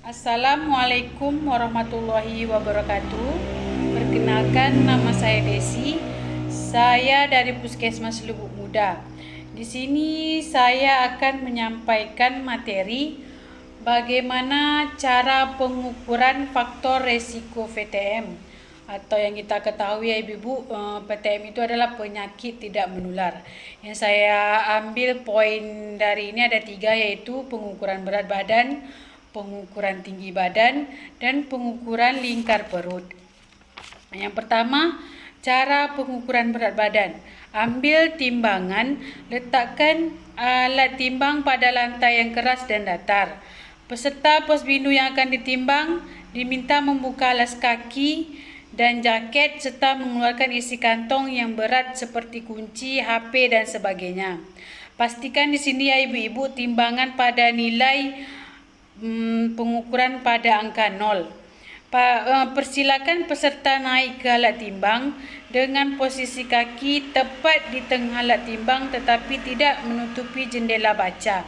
Assalamualaikum warahmatullahi wabarakatuh. Perkenalkan, nama saya Desi. Saya dari Puskesmas Lubuk Muda. Di sini saya akan menyampaikan materi bagaimana cara pengukuran faktor resiko PTM, atau yang kita ketahui ya Ibu, PTM itu adalah penyakit tidak menular. Yang saya ambil poin dari ini ada 3, yaitu pengukuran berat badan, pengukuran tinggi badan, dan pengukuran lingkar perut. Yang pertama, cara pengukuran berat badan. Ambil timbangan, letakkan alat timbang pada lantai yang keras dan datar. Peserta posbindu yang akan ditimbang diminta membuka alas kaki dan jaket serta mengeluarkan isi kantong yang berat seperti kunci, HP, dan sebagainya. Pastikan di sini ya ibu-ibu, timbangan pada nilai pengukuran pada angka 0. Persilakan peserta naik ke alat timbang dengan posisi kaki tepat di tengah alat timbang tetapi tidak menutupi jendela baca.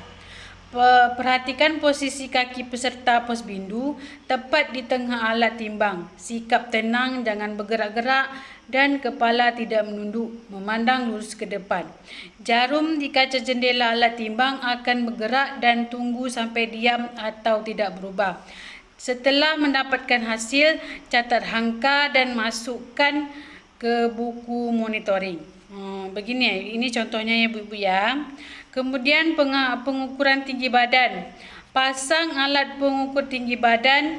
Perhatikan posisi kaki peserta posbindu tepat di tengah alat timbang. Sikap tenang, jangan bergerak-gerak, dan kepala tidak menunduk, memandang lurus ke depan. Jarum di kaca jendela alat timbang akan bergerak dan tunggu sampai diam atau tidak berubah. Setelah mendapatkan hasil, catat angka dan masukkan ke buku monitoring. Begini, ini contohnya ya ibu-ibu ya. Kemudian pengukuran tinggi badan. Pasang alat pengukur tinggi badan.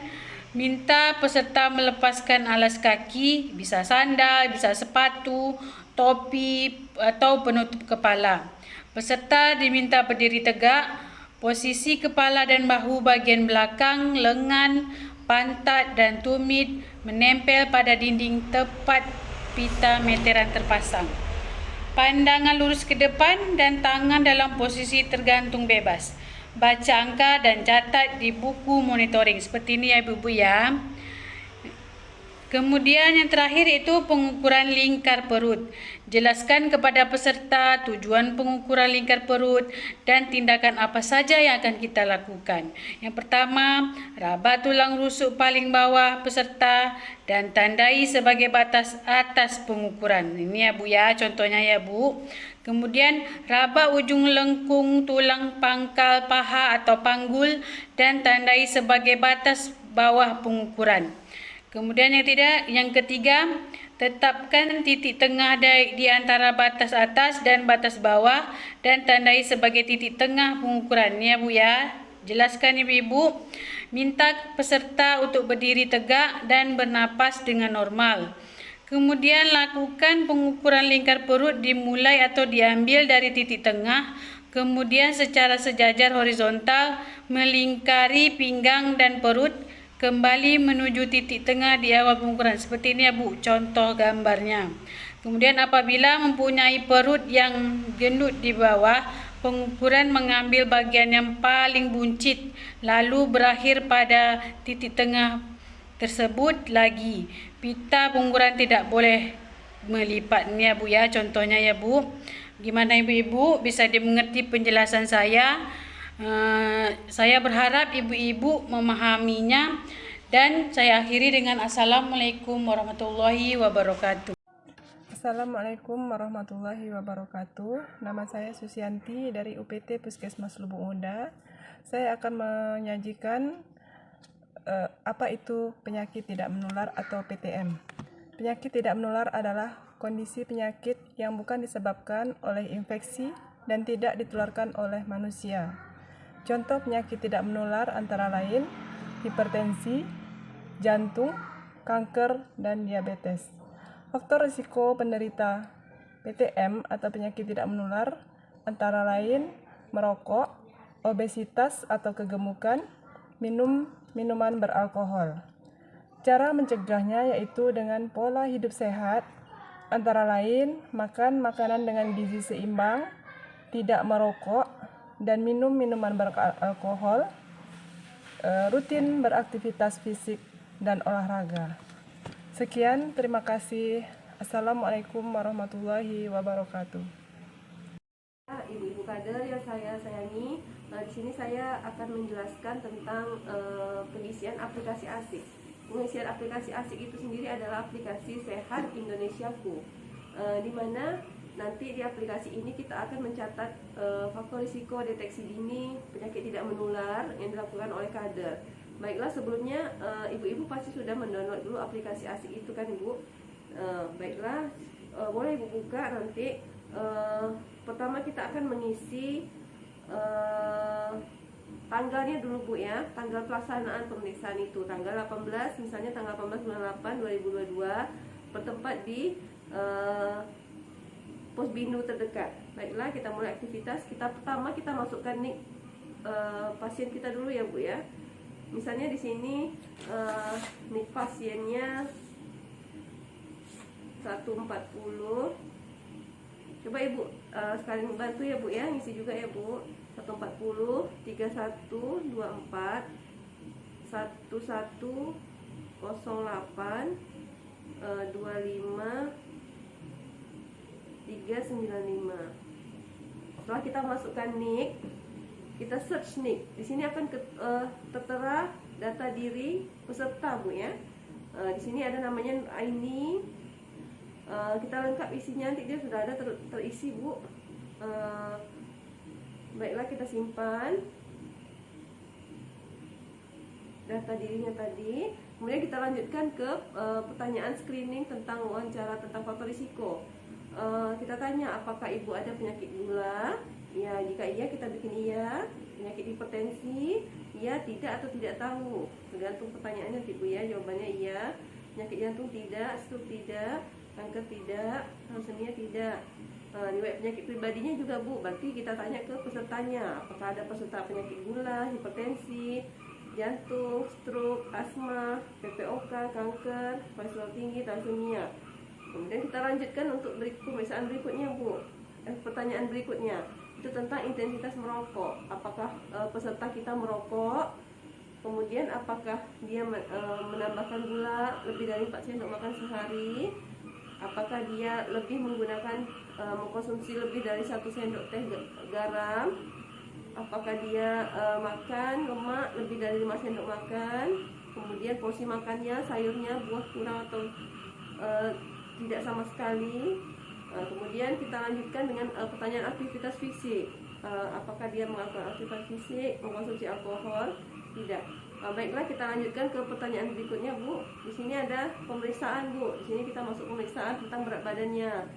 Minta peserta melepaskan alas kaki, bisa sandal, bisa sepatu, topi, atau penutup kepala. Peserta diminta berdiri tegak. Posisi kepala dan bahu bagian belakang, lengan, pantat, dan tumit menempel pada dinding tepat pita meteran terpasang. Pandangan lurus ke depan dan tangan dalam posisi tergantung bebas. Baca angka dan catat di buku monitoring. Seperti ini ya ibu-ibu ya. Kemudian yang terakhir itu pengukuran lingkar perut. Jelaskan kepada peserta tujuan pengukuran lingkar perut dan tindakan apa saja yang akan kita lakukan. Yang pertama, raba tulang rusuk paling bawah peserta dan tandai sebagai batas atas pengukuran. Ini ya Bu ya, contohnya ya Bu. Kemudian raba ujung lengkung tulang pangkal paha atau panggul dan tandai sebagai batas bawah pengukuran. Kemudian yang ketiga, tetapkan titik tengah di antara batas atas dan batas bawah dan tandai sebagai titik tengah pengukuran. Ini ya Bu ya. Jelaskan ibu-ibu. Minta peserta untuk berdiri tegak dan bernapas dengan normal. Kemudian lakukan pengukuran lingkar perut dimulai atau diambil dari titik tengah. Kemudian secara sejajar horizontal melingkari pinggang dan perut. Kembali menuju titik tengah di awal pengukuran. Seperti ini ya Bu, contoh gambarnya. Kemudian apabila mempunyai perut yang gendut di bawah, pengukuran mengambil bagian yang paling buncit, lalu berakhir pada titik tengah tersebut lagi. Pita pengukuran tidak boleh melipat. Ini ya Bu ya, contohnya ya Bu. Gimana ibu-ibu, bisa dimengerti penjelasan saya? Saya berharap ibu-ibu memahaminya dan saya akhiri dengan Assalamualaikum warahmatullahi wabarakatuh. Assalamualaikum warahmatullahi wabarakatuh. Nama saya Susianti dari UPT Puskesmas Lubuk Muda. Saya akan menyajikan apa itu penyakit tidak menular atau PTM. Penyakit tidak menular adalah kondisi penyakit yang bukan disebabkan oleh infeksi dan tidak ditularkan oleh manusia. Contoh penyakit tidak menular antara lain hipertensi, jantung, kanker, dan diabetes. Faktor risiko penderita PTM atau penyakit tidak menular antara lain merokok, obesitas atau kegemukan, minum minuman beralkohol. Cara mencegahnya yaitu dengan pola hidup sehat, antara lain makan makanan dengan gizi seimbang, tidak merokok, dan minum minuman beralkohol, rutin beraktivitas fisik dan olahraga. Sekian, terima kasih. Assalamualaikum warahmatullahi wabarakatuh. Ibu-ibu kader yang saya sayangi, Di sini saya akan menjelaskan tentang pengisian aplikasi ASIK. Pengisian aplikasi ASIK itu sendiri adalah aplikasi Sehat Indonesiaku, di mana nanti di aplikasi ini kita akan mencatat faktor risiko deteksi dini penyakit tidak menular yang dilakukan oleh kader. Baiklah, sebelumnya ibu-ibu pasti sudah mendownload dulu aplikasi ASIK itu kan, Ibu? Baiklah, boleh Ibu buka nanti. Pertama kita akan mengisi tanggalnya dulu, Bu, ya. Tanggal pelaksanaan pemeriksaan itu tanggal 18, misalnya tanggal 18 bulan 8 2022, bertempat di Posbindu terdekat. Baiklah, kita mulai aktivitas. Pertama kita masukkan nik pasien kita dulu ya, Bu, ya. Misalnya di sini nik pasiennya 140. Coba Ibu sekalian bantu ya, Bu, ya, ngisi juga ya, Bu. 140 3124 1108 25 395. Setelah kita masukkan NIK, kita search NIK. Di sini akan tertera data diri peserta, Bu, ya. Di sini ada namanya ini. Kita lengkap isinya, nanti dia sudah ada terisi, Bu. Baiklah, kita simpan data dirinya tadi. Kemudian kita lanjutkan ke pertanyaan screening tentang wawancara tentang faktor risiko. Kita tanya apakah ibu ada penyakit gula. Ya, jika iya kita bikin iya. Penyakit hipertensi, iya, tidak, atau tidak tahu, tergantung pertanyaannya, Ibu, ya. Jawabannya iya. Penyakit jantung tidak, stroke tidak, kanker tidak, thalassemia tidak. Riwayat penyakit pribadinya juga, Bu, berarti kita tanya ke pesertanya, apakah ada peserta penyakit gula, hipertensi, jantung, stroke, asma, PPOK, kanker, kolesterol tinggi, thalassemia. Kemudian kita lanjutkan untuk pemeriksaan berikutnya, Bu. Pertanyaan berikutnya itu tentang intensitas merokok. Apakah peserta kita merokok? Kemudian apakah dia menambahkan gula lebih dari 4 sendok makan sehari? Apakah dia lebih menggunakan mengkonsumsi lebih dari 1 sendok teh garam? Apakah dia makan lemak lebih dari 5 sendok makan? Kemudian porsi makannya, sayurnya, buah kurang atau tidak sama sekali. Kemudian kita lanjutkan dengan pertanyaan aktivitas fisik. Apakah dia melakukan aktivitas fisik, mengkonsumsi alkohol? Tidak. Baiklah, kita lanjutkan ke pertanyaan berikutnya, Bu. Di sini ada pemeriksaan, Bu. Di sini kita masuk pemeriksaan tentang berat badannya.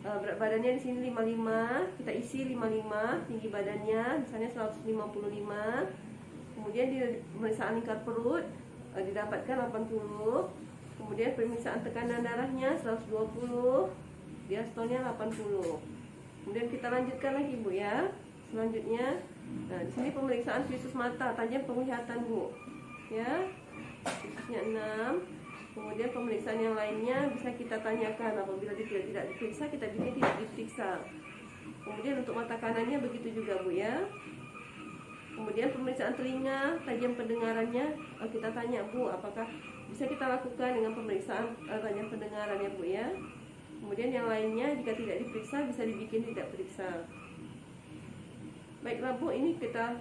Berat badannya di sini 55, kita isi 55. Tinggi badannya misalnya 155. Kemudian di pemeriksaan lingkar perut didapatkan 80. Kemudian pemeriksaan tekanan darahnya 120, diastolnya 80. Kemudian kita lanjutkan lagi, Bu, ya. Selanjutnya, di sini pemeriksaan visus mata, tajam penglihatan, Bu, ya. Visusnya 6. Kemudian pemeriksaan yang lainnya bisa kita tanyakan. Apabila dia tidak diperiksa, kita bikin tidak diperiksa. Kemudian untuk mata kanannya begitu juga, Bu, ya. Kemudian pemeriksaan telinga, tajam pendengarannya kita tanya, Bu, apakah bisa kita lakukan dengan pemeriksaan tajam pendengarannya, Bu, ya. Kemudian yang lainnya jika tidak diperiksa bisa dibikin tidak periksa. Baiklah, Bu, ini kita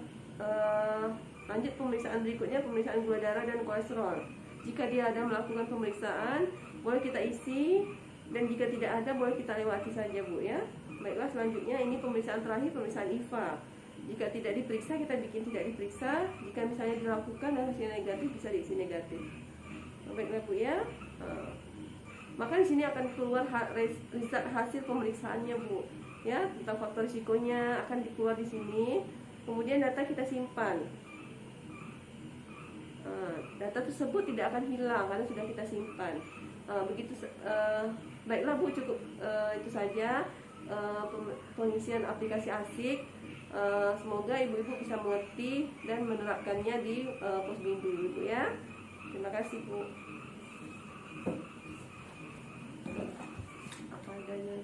lanjut pemeriksaan berikutnya, pemeriksaan gula darah dan kolesterol. Jika dia ada melakukan pemeriksaan, boleh kita isi, dan jika tidak ada boleh kita lewati saja, Bu, ya. Baiklah, selanjutnya ini pemeriksaan terakhir, pemeriksaan IFA. Jika tidak diperiksa, kita bikin tidak diperiksa. Jika misalnya dilakukan dan hasilnya negatif, bisa diisi negatif. Baiklah, Bu, ya. Maka di sini akan keluar result hasil pemeriksaannya, Bu, ya, tentang faktor risikonya akan dikeluar di sini. Kemudian data kita simpan. Data tersebut tidak akan hilang karena sudah kita simpan. Baiklah, Bu, cukup itu saja pengisian aplikasi ASIK. Semoga ibu-ibu bisa mengerti dan menerapkannya di Posbindu, Ibu, ya. Terima kasih, Bu. Apa adanya.